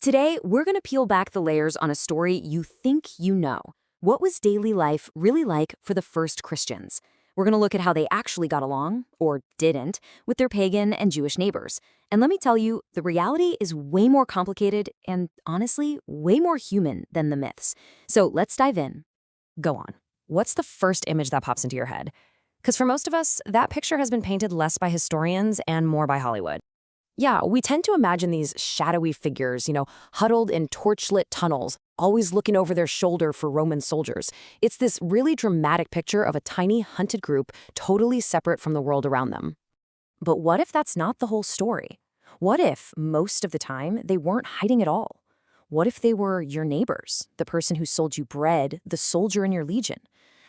Today, we're going to peel back the layers on a story you think you know. What was daily life really like for the first Christians? We're going to look at how they actually got along, or didn't, with their pagan and Jewish neighbors. And let me tell you, the reality is way more complicated and, honestly, way more human than the myths. So let's dive in. Go on. What's the first image that pops into your head? Because for most of us, that picture has been painted less by historians and more by Hollywood. Yeah, we tend to imagine these shadowy figures, huddled in torchlit tunnels, always looking over their shoulder for Roman soldiers. It's this really dramatic picture of a tiny, hunted group totally separate from the world around them. But what if that's not the whole story? What if, most of the time, they weren't hiding at all? What if they were your neighbors, the person who sold you bread, the soldier in your legion?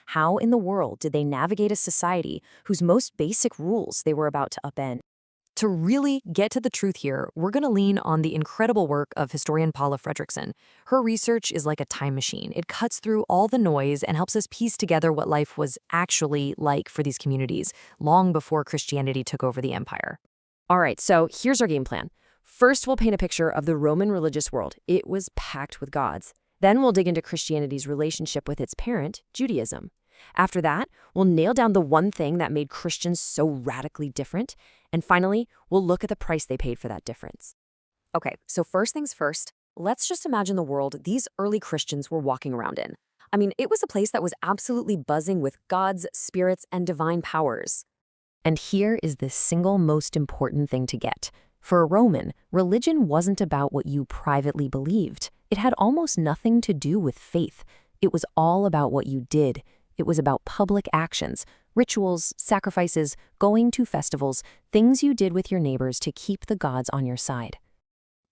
How in the world did they navigate a society whose most basic rules they were about to upend? To really get to the truth here, we're going to lean on the incredible work of historian Paula Fredrickson. Her research is like a time machine. It cuts through all the noise and helps us piece together what life was actually like for these communities, long before Christianity took over the empire. All right, so here's our game plan. First, we'll paint a picture of the Roman religious world. It was packed with gods. Then we'll dig into Christianity's relationship with its parent, Judaism. After that, we'll nail down the one thing that made Christians so radically different. And finally, we'll look at the price they paid for that difference. Okay, so first things first, let's just imagine the world these early Christians were walking around in. I mean, it was a place that was absolutely buzzing with gods, spirits, and divine powers. And here is the single most important thing to get. For a Roman, religion wasn't about what you privately believed. It had almost nothing to do with faith. It was all about what you did. It was about public actions, rituals, sacrifices, going to festivals, things you did with your neighbors to keep the gods on your side.